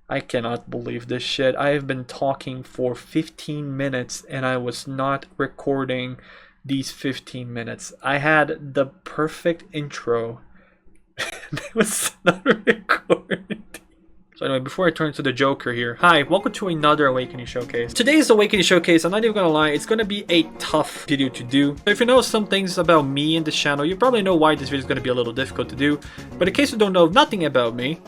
I cannot believe this shit. I have been talking for 15 minutes and I was not recording these 15 minutes. I had the perfect intro and it was not recorded. So anyway, before I turn to the Joker here, hi, welcome to another Awakening Showcase. Today's Awakening Showcase, I'm not even gonna lie, it's gonna be a tough video to do. If you know some things about me and this channel, you probably know why this video is gonna be a little difficult to do. But in case you don't know nothing about me,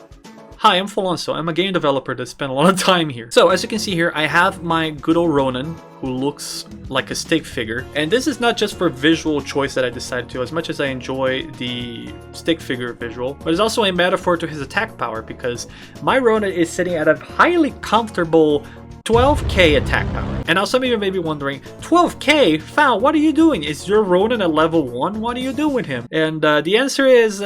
hi, I'm Folonso. I'm a game developer that spent a lot of time here. So as you can see here, I have my good old Ronan, who looks like a stick figure. And this is not just for visual choice that I decided to, as much as I enjoy the stick figure visual, but it's also a metaphor to his attack power, because my Ronan is sitting at a highly comfortable 12k attack power. And now some of you may be wondering, 12k? Fal, what are you doing? Is your Ronan at level 1? What are you doing with him? And the answer is,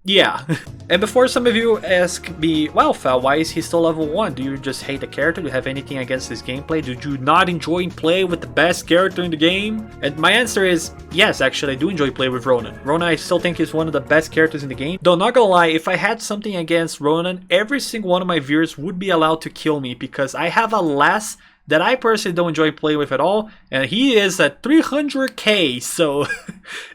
yeah. And before some of you ask me, well, Fal, why is he still level 1? Do you just hate the character? Do you have anything against his gameplay? Do you not enjoy playing with the best character in the game? And my answer is, yes, actually, I do enjoy playing with Ronan. Ronan, I still think is one of the best characters in the game. Though, not gonna lie, if I had something against Ronan, every single one of my viewers would be allowed to kill me, because I have a lass that I personally don't enjoy playing with at all, and he is at 300k, so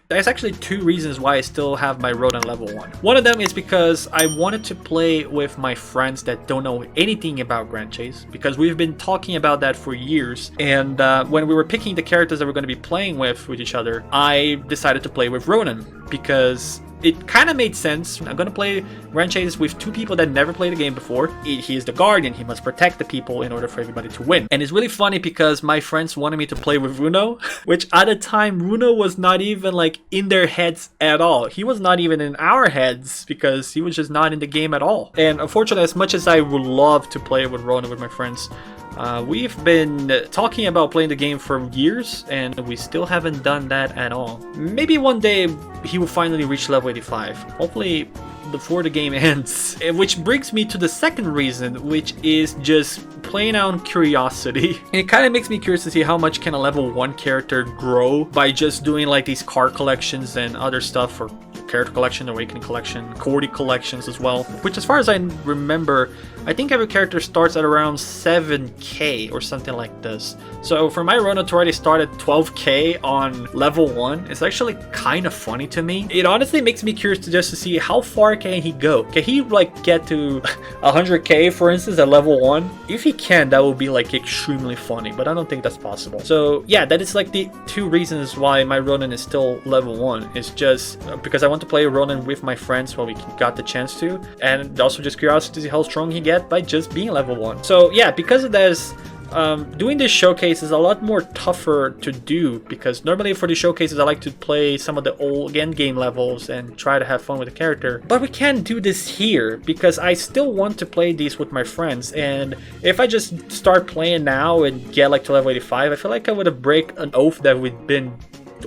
there's actually two reasons why I still have my Ronan level 1. One of them is because I wanted to play with my friends that don't know anything about Grand Chase, because we've been talking about that for years, and when we were picking the characters that we're going to be playing with each other, I decided to play with Ronan, because it kind of made sense. I'm going to play Grand Chase with two people that never played the game before. He is the guardian. He must protect the people in order for everybody to win. And it's really funny because my friends wanted me to play with Runo, which at the time Runo was not even like in their heads at all. He was not even in our heads because he was just not in the game at all. And unfortunately, as much as I would love to play with Ronan with my friends, we've been talking about playing the game for years, and we still haven't done that at all. Maybe one day he will finally reach level 85. Hopefully before the game ends. Which brings me to the second reason, which is just plain out curiosity. And it kind of makes me curious to see how much can a level 1 character grow by just doing like these card collections and other stuff for character collection, awakening collection, Cordy collections as well, which as far as I remember, I think every character starts at around 7k or something like this. So for my Ronan to already start at 12k on level 1, it's actually kind of funny to me. It honestly makes me curious to see how far can he go. Can he like get to 100k for instance at level 1? If he can, that would be like extremely funny, but I don't think that's possible. So yeah, that is like the two reasons why my Ronan is still level 1. It's just because I want to play Ronan with my friends while we got the chance to, and also just curiosity to see how strong he gets by just being level 1. So yeah, because of this, doing this showcase is a lot more tougher to do, because normally for the showcases I like to play some of the old end game levels and try to have fun with the character, but we can't do this here because I still want to play these with my friends. And if I just start playing now and get like to level 85, I feel like I would have break an oath that we've been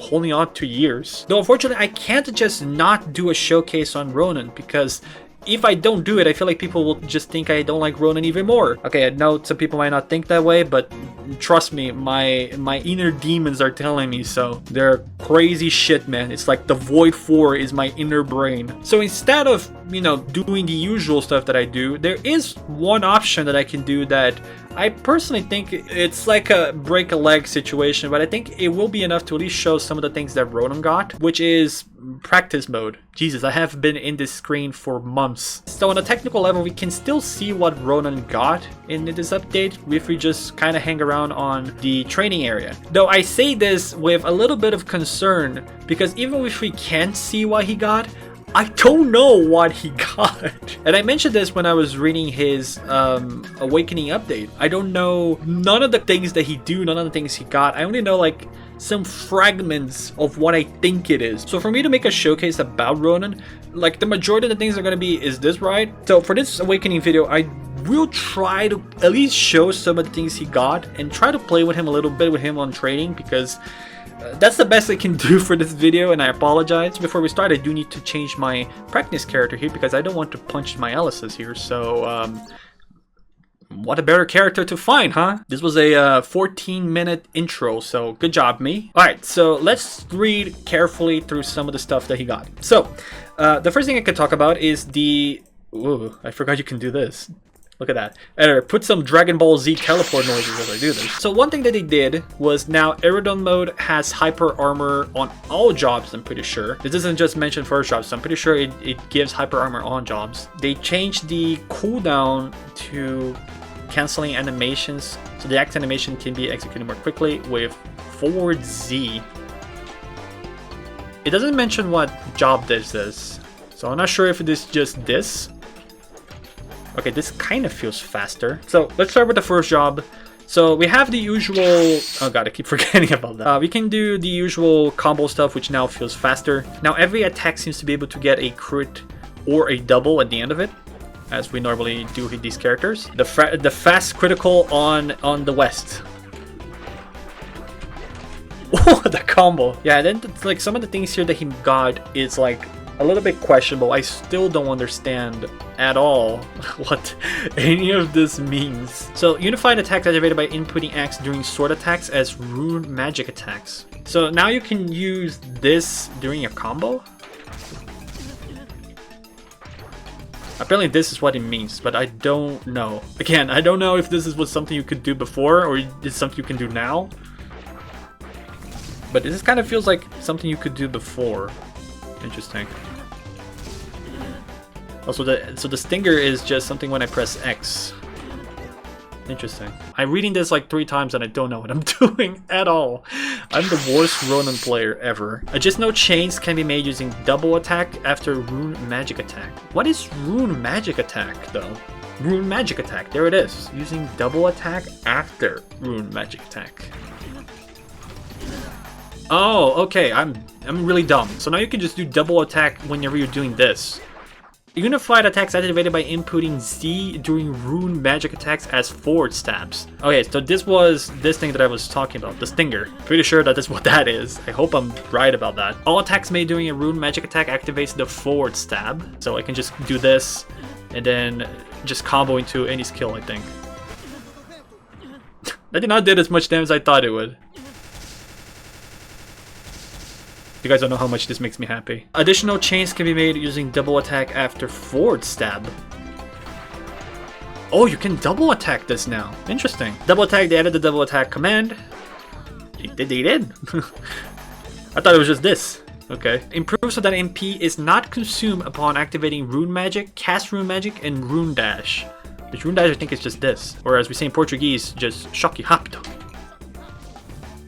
holding on to years. Though unfortunately I can't just not do a showcase on Ronan, because if I don't do it, I feel like people will just think I don't like Ronan even more. Okay, I know some people might not think that way, but trust me, my inner demons are telling me so. They're crazy shit, man. It's like the Void 4 is my inner brain. So instead of, you know, doing the usual stuff that I do, there is one option that I can do that I personally think it's like a break a leg situation, but I think it will be enough to at least show some of the things that Ronan got, which is practice mode. Jesus, I have been in this screen for months. So on a technical level, we can still see what Ronan got in this update if we just kind of hang around on the training area. Though I say this with a little bit of concern, because even if we can't see what he got, I don't know what he got. And I mentioned this when I was reading his Awakening update. I don't know none of the things that he do, none of the things he got. I only know like some fragments of what I think it is. So for me to make a showcase about Ronan, like the majority of the things are going to be, is this right? So for this Awakening video, I will try to at least show some of the things he got and try to play with him a little bit with him on training, because that's the best I can do for this video, and I apologize. Before we start, I do need to change my practice character here because I don't want to punch my Alice's here, so what a better character to find, huh? This was a 14-minute intro, so good job, me. Alright, so let's read carefully through some of the stuff that he got. So, the first thing I could talk about is the Ooh, I forgot you can do this. Look at that. Editor, put some Dragon Ball Z teleport noises as I do this. So one thing that they did was now Aerodome mode has hyper armor on all jobs, I'm pretty sure. This isn't just mentioned first jobs, so I'm pretty sure it gives hyper armor on jobs. They changed the cooldown to canceling animations, so the X animation can be executed more quickly with forward Z. It doesn't mention what job this is, so I'm not sure if it is just this. Okay, this kind of feels faster. So let's start with the first job. So we have the usual... Oh god, I keep forgetting about that. We can do the usual combo stuff, which now feels faster. Now every attack seems to be able to get a crit or a double at the end of it, as we normally do with these characters. The fast critical on the West. Oh, the combo. Yeah, then like some of the things here that he got is like a little bit questionable. I still don't understand at all what any of this means. So unified attacks activated by inputting X during sword attacks as rune magic attacks. So now you can use this during a combo? Apparently this is what it means, but I don't know. Again, I don't know if this was something you could do before or is something you can do now. But this kind of feels like something you could do before. Interesting. Also, so the stinger is just something when I press X. Interesting. I'm reading this like 3 times and I don't know what I'm doing at all. I'm the worst Ronin player ever. I just know chains can be made using double attack after rune magic attack. What is rune magic attack though? Rune magic attack, there it is. Using double attack after rune magic attack. Oh, okay, I'm really dumb. So now you can just do double attack whenever you're doing this. Unified attacks activated by inputting Z during rune magic attacks as forward stabs. Okay, so this was this thing that I was talking about, the stinger. Pretty sure that is what that is. I hope I'm right about that. All attacks made during a rune magic attack activates the forward stab. So I can just do this and then just combo into any skill, I think. That did not do as much damage as I thought it would. You guys don't know how much this makes me happy. Additional chains can be made using double attack after forward stab. Oh, you can double attack this now. Interesting. Double attack, they added the double attack command. They did. I thought it was just this. Okay. Improve so that MP is not consumed upon activating rune magic, cast rune magic, and rune dash. Which rune dash I think is just this. Or as we say in Portuguese, just choque rápido.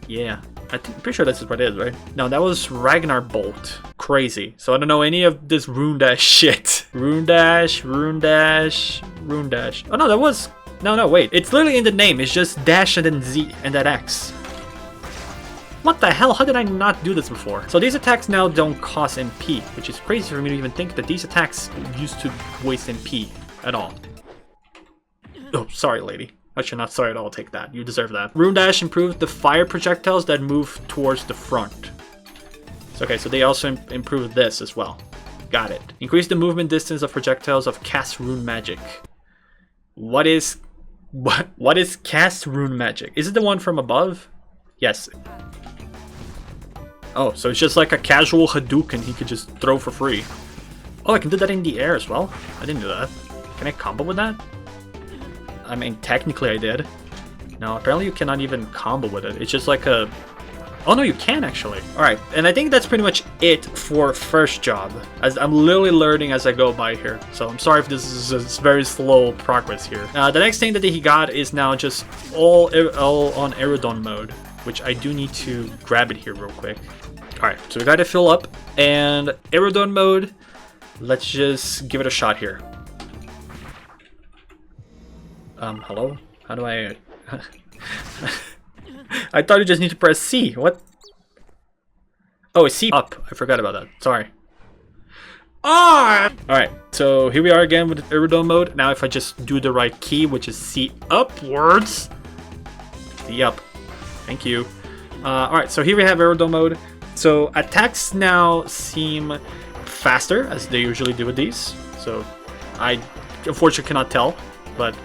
Yeah. I'm pretty sure this is what it is, right? No, that was Ragnar Bolt. Crazy. So I don't know any of this rune dash shit. Rune dash, rune dash, rune dash. Oh no, that was... No, wait. It's literally in the name. It's just dash and then Z and then X. What the hell? How did I not do this before? So these attacks now don't cost MP, which is crazy for me to even think that these attacks used to waste MP at all. Oh, sorry, lady. Actually, not sorry at all, take that. You deserve that. Rune Dash improves the fire projectiles that move towards the front. So, okay, so they also improved this as well. Got it. Increase the movement distance of projectiles of cast rune magic. What is cast rune magic? Is it the one from above? Yes. Oh, so it's just like a casual Hadouken he could just throw for free. Oh, I can do that in the air as well? I didn't do that. Can I combo with that? I mean, technically I did. No, apparently you cannot even combo with it. It's just like a... Oh no, you can actually. Alright, and I think that's pretty much it for first job. As I'm literally learning as I go by here. So I'm sorry if this is a very slow progress here. The next thing that he got is now just all on Aerodon mode. Which I do need to grab it here real quick. Alright, so we got to fill up. And Aerodon mode, let's just give it a shot here. Hello? How do I... I thought you just need to press C. What? Oh, it's C up. I forgot about that. Sorry. Ah! Alright, so here we are again with Aerodome mode. Now if I just do the right key, which is C upwards. C up. Thank you. Alright, so here we have Aerodome mode. So attacks now seem faster, as they usually do with these. So I unfortunately cannot tell, but...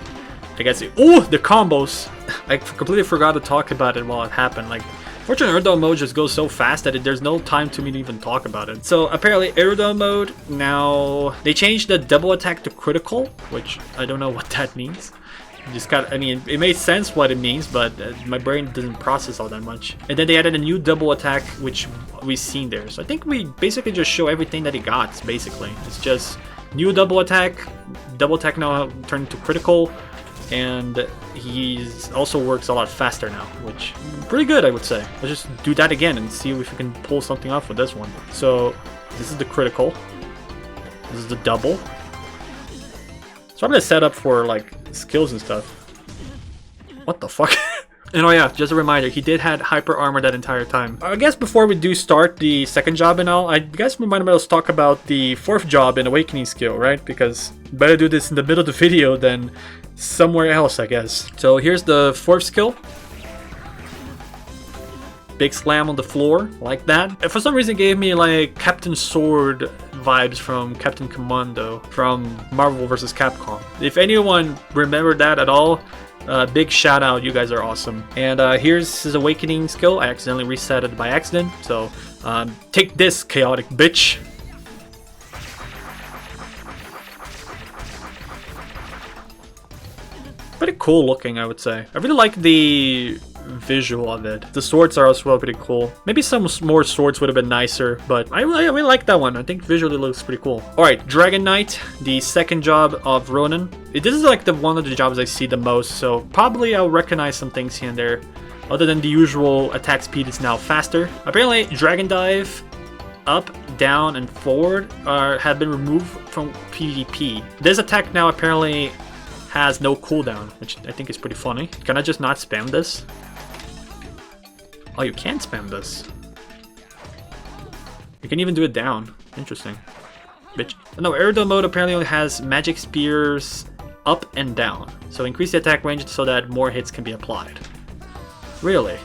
I guess oh, the combos! I completely forgot to talk about it while it happened. Like Fortunately, Aerodome mode just goes so fast that there's no time to me to even talk about it. So apparently Aerodome mode, now they changed the double attack to critical, which I don't know what that means. Just got, I mean, it made sense what it means, but my brain doesn't process all that much. And then they added a new double attack, which we've seen there. So I think we basically just show everything that he got, basically. It's just new double attack now turned to critical, and he's also works a lot faster now, which pretty good, I would say. Let's just do that again and see if we can pull something off with this one. So this is the critical, this is the double. So I'm gonna set up for like skills and stuff. What the fuck? And oh yeah, just a reminder, he did have hyper armor that entire time. I guess before we do start the second job and all, I guess we might as well talk about the fourth job and awakening skill, right? Because better do this in the middle of the video than somewhere else, I guess. So here's the fourth skill. Big slam on the floor, like that. And for some reason it gave me like Captain Sword vibes from Captain Commando from Marvel vs. Capcom. If anyone remembered that at all, big shout out, you guys are awesome. And here's his awakening skill. I accidentally reset it by accident, so take this, chaotic bitch. Pretty cool looking, I would say. I really like the visual of it. The swords are also pretty cool. Maybe some more swords would have been nicer, but I really like that one. I think visually looks pretty cool. Alright, Dragon Knight, the second job of Ronin. This is like one of the jobs I see the most, so probably I'll recognize some things here and there. Other than the usual attack speed is now faster. Apparently, Dragon Dive, up, down, and forward have been removed from PvP. This attack now apparently has no cooldown, which I think is pretty funny. Can I just not spam this? Oh, you can spam this. You can even do it down. Interesting. Bitch. No, Aerodome mode apparently only has magic spears up and down. So increase the attack range so that more hits can be applied. Really?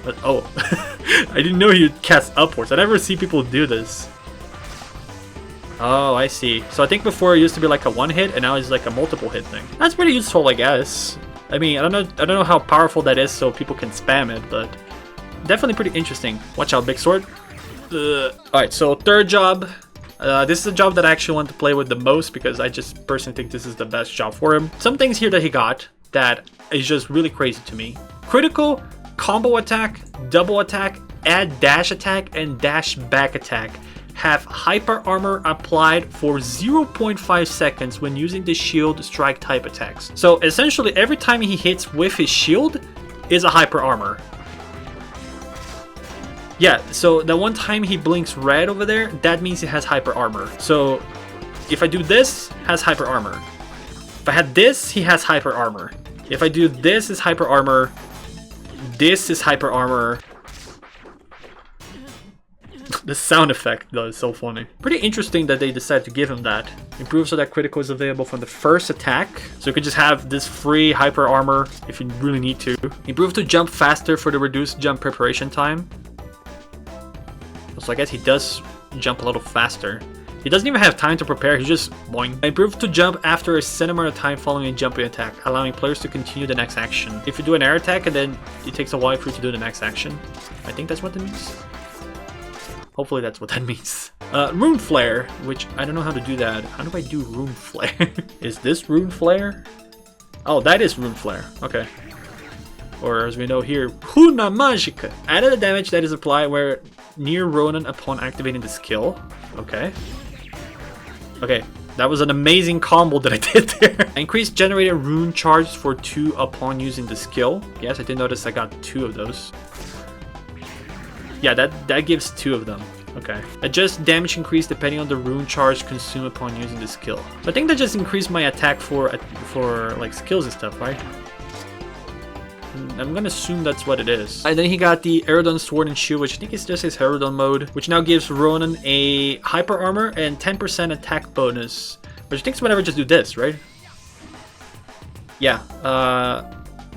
But, oh. I didn't know you'd cast upwards. I never see people do this. Oh, I see. So I think before it used to be like a one hit, and now it's like a multiple hit thing. That's pretty useful, I guess. I mean, I don't know how powerful that is, so people can spam it, but definitely pretty interesting. Watch out, big sword. Alright, so third job. This is a job that I actually want to play with the most because I just personally think this is the best job for him. Some things here that he got that is just really crazy to me. Critical, combo attack, double attack, add dash attack, and dash back attack have hyper armor applied for 0.5 seconds when using the shield strike type attacks. So essentially every time he hits with his shield is a hyper armor. Yeah, so the one time he blinks red over there, that means it has hyper armor. So if I do this, has hyper armor. If I had this, he has hyper armor. If I do this, is hyper armor. This is hyper armor. The sound effect though is so funny. Pretty interesting that they decided to give him that. Improve so that critical is available from the first attack. So you could just have this free hyper armor if you really need to. Improve to jump faster for the reduced jump preparation time. So I guess he does jump a little faster. He doesn't even have time to prepare, he just boing. Improve to jump after a set amount of time following a jumping attack, allowing players to continue the next action. If you do an air attack and then it takes a while for you to do the next action. I think that's what that means. Hopefully that's what that means. Rune Flare, which I don't know how to do that. How do I do Rune Flare? Is this Rune Flare? Oh, that is Rune Flare. Okay. Or as we know here, Runa Magica. Added a damage that is applied where near Ronin upon activating the skill. Okay. Okay, that was an amazing combo that I did there. Increased generated rune charge for 2 upon using the skill. Yes, I did notice I got 2 of those. Yeah, that gives 2 of them. Okay. Adjust damage increase depending on the rune charge consumed upon using the skill. I think that just increased my attack for like skills and stuff, right? I'm gonna assume that's what it is. And then he got the Aerodon Sword and Shield, which I think is just his Aerodon mode, which now gives Ronin a hyper armor and 10% attack bonus. Which I think is whenever just do this, right? Yeah.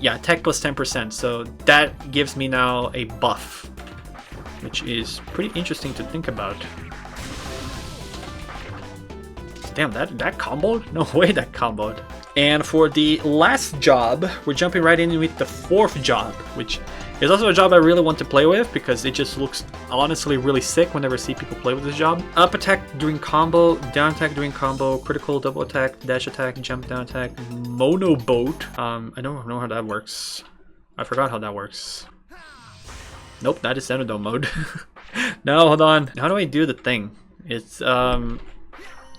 Yeah, attack plus 10%. So that gives me now a buff, which is pretty interesting to think about. Damn, that comboed? No way that comboed. And for the last job, we're jumping right in with the 4th job, which It's also a job I really want to play with because it just looks honestly really sick whenever I see people play with this job. Up attack during combo, down attack during combo, critical, double attack, dash attack, jump down attack, mono boat. I don't know how that works. I forgot how that works. Nope, that is Xenodome mode. No, hold on. How do I do the thing? It's oh,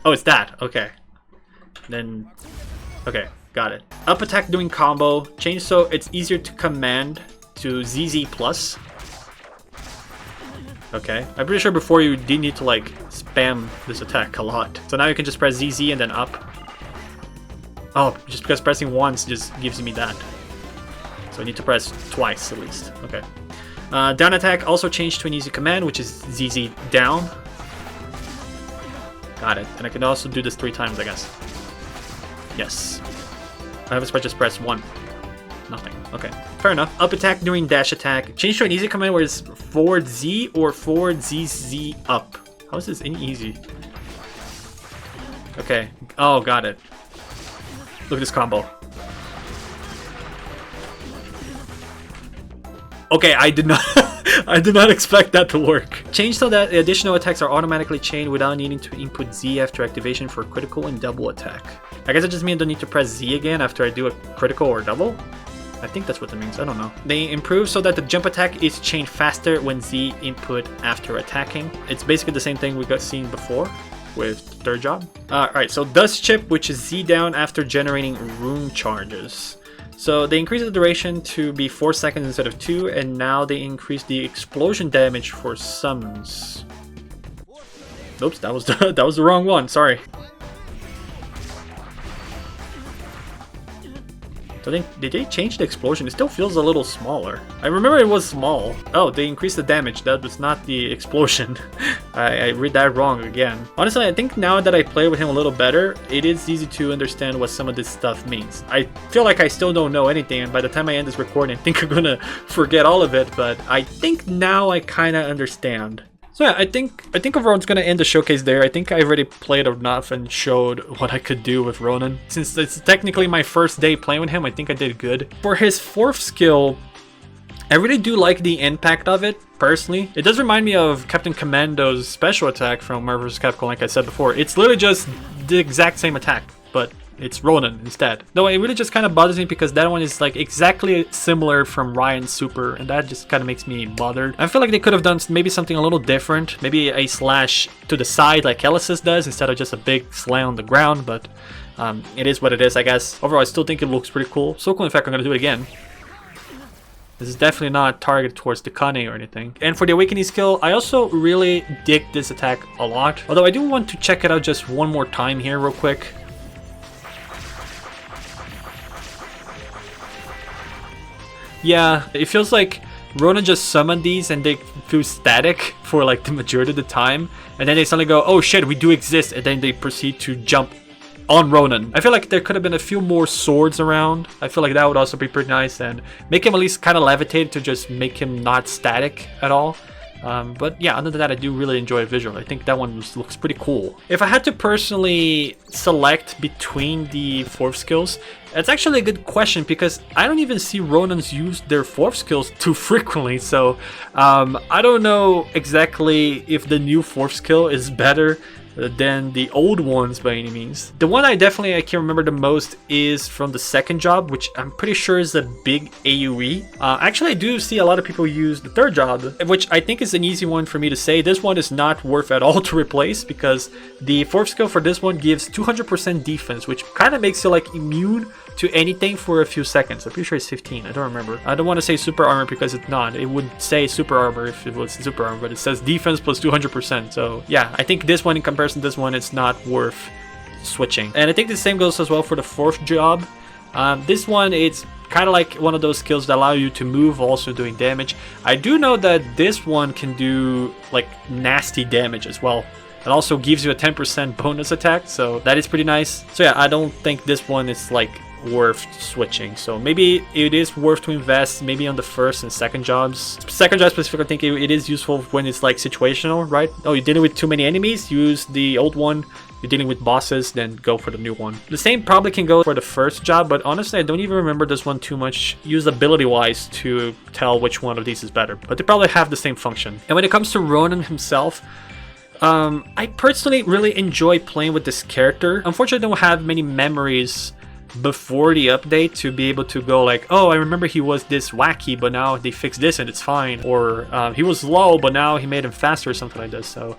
it's that. Okay. Then okay, got it. Up attack doing combo, change so it's easier to command to ZZ plus. Okay, I'm pretty sure before you did need to like spam this attack a lot. So now you can just press ZZ and then up. Oh, just because pressing once just gives me that. So I need to press twice at least. Okay. Down attack also changed to an easy command, which is ZZ down. Got it. And I can also do this 3 times, I guess. Yes. I have just press 1. Nothing. Okay. Fair enough. Up attack during dash attack. Change to an easy command where it's forward Z or forward ZZ up. How is this any easy? Okay. Oh, got it. Look at this combo. Okay, I did not I did not expect that to work. Change so that additional attacks are automatically chained without needing to input Z after activation for critical and double attack. I guess it just means I don't need to press Z again after I do a critical or double? I think that's what it means, I don't know. They improve so that the jump attack is chained faster when Z input after attacking. It's basically the same thing we got seen before with third job. Alright, so Dust Chip, which is Z down after generating rune charges. So they increased the duration to be 4 seconds instead of 2, and now they increase the explosion damage for summons. Oops, that was the wrong one, sorry. So did they change the explosion? It still feels a little smaller. I remember it was small. Oh, they increased the damage. That was not the explosion. I read that wrong again. Honestly, I think now that I play with him a little better, it is easy to understand what some of this stuff means. I feel like I still don't know anything, and by the time I end this recording, I think I'm gonna forget all of it, but I think now I kinda understand. So yeah, I think overall it's gonna end the showcase there. I think I already played enough and showed what I could do with Ronan. Since it's technically my first day playing with him, I think I did good. For his 4th skill, I really do like the impact of it, personally. It does remind me of Captain Commando's special attack from Marvel vs. Capcom, like I said before. It's literally just the exact same attack, but it's Ronan instead. Though it really just kind of bothers me because that one is like exactly similar from Ryan's super, and that just kind of makes me bothered. I feel like they could have done maybe something a little different, maybe a slash to the side like Elysis does instead of just a big slam on the ground, but it is what it is, I guess. Overall, I still think it looks pretty cool. So cool, in fact, I'm gonna do it again. This is definitely not targeted towards the Kane or anything. And for the Awakening skill, I also really dig this attack a lot. Although I do want to check it out just one more time here real quick. Yeah, it feels like Ronan just summoned these and they feel static for like the majority of the time. And then they suddenly go, oh shit, we do exist. And then they proceed to jump on Ronan. I feel like there could have been a few more swords around. I feel like that would also be pretty nice and make him at least kind of levitate to just make him not static at all. But yeah, other than that, I do really enjoy it visually. I think that one looks pretty cool. If I had to personally select between the 4th skills, that's actually a good question because I don't even see Ronans use their 4th skills too frequently. So I don't know exactly if the new 4th skill is better than the old ones by any means. The one I can remember the most is from the 2nd job, which I'm pretty sure is a big AoE. Actually, I do see a lot of people use the 3rd job, which I think is an easy one for me to say. This one is not worth at all to replace because the 4th skill for this one gives 200% defense, which kind of makes you like immune to anything for a few seconds. I'm pretty sure it's 15. I don't remember. I don't want to say super armor because it's not. It would say super armor if it was super armor, but it says defense plus 200%. So yeah, I think this one in comparison to this one, it's not worth switching. And I think the same goes as well for the 4th job. This one, it's kind of like one of those skills that allow you to move also doing damage. I do know that this one can do like nasty damage as well. It also gives you a 10% bonus attack, so that is pretty nice. So yeah, I don't think this one is like worth switching. So maybe it is worth to invest maybe on the 1st and 2nd jobs. 2nd job specifically, I think it is useful when it's like situational, right? Oh, you're dealing with too many enemies, use the old one. you're dealing with bosses, then go for the new one. The same probably can go for the first job, but honestly, I don't even remember this one too much usability-wise to tell which one of these is better. But they probably have the same function. And when it comes to Ronan himself, I personally really enjoy playing with this character. Unfortunately, I don't have many memories before the update to be able to go like, oh, I remember he was this wacky, but now they fixed this and it's fine. Or he was slow, but now he made him faster or something like this. So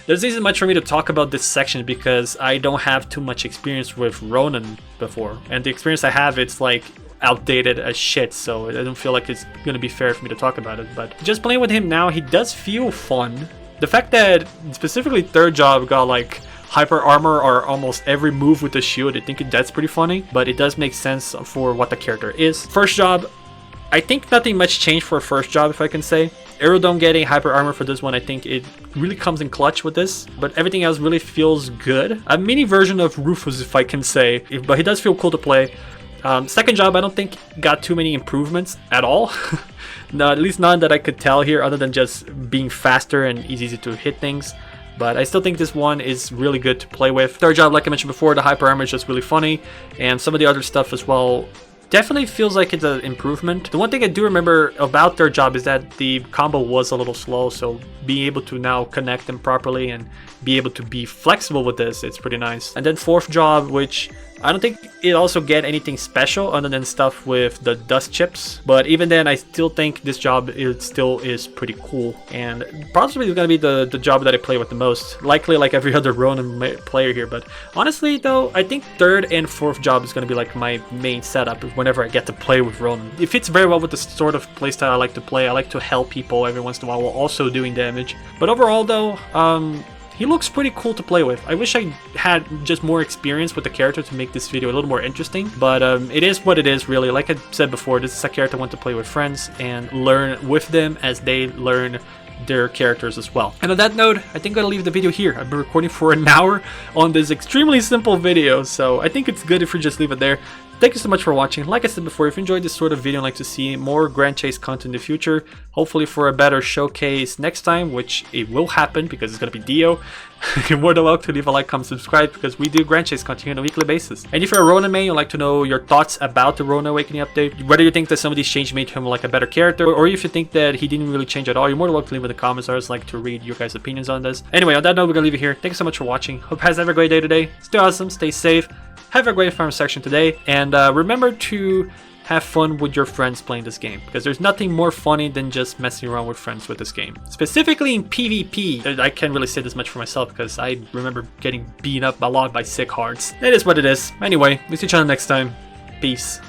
there isn't much for me to talk about this section because I don't have too much experience with Ronan before. And the experience I have, it's like outdated as shit, so I don't feel like it's gonna be fair for me to talk about it. But just playing with him now, he does feel fun. The fact that specifically third job got like hyper armor or almost every move with the shield, I think that's pretty funny, but it does make sense for what the character is. First job, I think nothing much changed for first job, if I can say. Aerodome getting hyper armor for this one, I think it really comes in clutch with this, but everything else really feels good. A mini version of Rufus, if I can say, but he does feel cool to play. Second job, I don't think got too many improvements at all. No, at least none that I could tell here, other than just being faster and easy to hit things. But I still think this one is really good to play with. Third job, like I mentioned before, the hyper armor is just really funny, and some of the other stuff as well definitely feels like it's an improvement. The one thing I do remember about third job is that the combo was a little slow, so being able to now connect them properly and be able to be flexible with this, it's pretty nice. And then fourth job, which I don't think it also get anything special other than stuff with the dust chips, but even then I still think this job still is pretty cool, and possibly gonna be the job that I play with the most, likely like every other Ronan player here. But honestly though, I think third and fourth job is gonna be like my main setup whenever I get to play with Ronan. It fits very well with the sort of playstyle I like to play. I like to help people every once in a while while also doing damage. But overall though, he looks pretty cool to play with. I wish I had just more experience with the character to make this video a little more interesting, but it is what it is, really. Like I said before, this is a character I want to play with friends and learn with them as they learn their characters as well. And on that note, I think I'm gonna leave the video here. I've been recording for an hour on this extremely simple video, so I think it's good if we just leave it there. Thank you so much for watching. Like I said before, if you enjoyed this sort of video and like to see more Grand Chase content in the future, hopefully for a better showcase next time, which it will happen because it's going to be Dio, you're more than welcome to leave a like, comment, subscribe, because we do Grand Chase content on a weekly basis. And if you're a Ronan main, you'd like to know your thoughts about the Ronan Awakening update, whether you think that some of these changes made him like a better character, or if you think that he didn't really change at all, you're more than welcome to leave in the comments. I always like to read your guys' opinions on this. Anyway, on that note, we're going to leave it here. Thank you so much for watching. Hope you guys have a great day today. Stay awesome, stay safe. Have a great farm section today, and remember to have fun with your friends playing this game, because there's nothing more funny than just messing around with friends with this game. Specifically in PvP, I can't really say this much for myself because I remember getting beaten up a lot by sick hearts. It is what it is. Anyway, we'll see each other next time. Peace.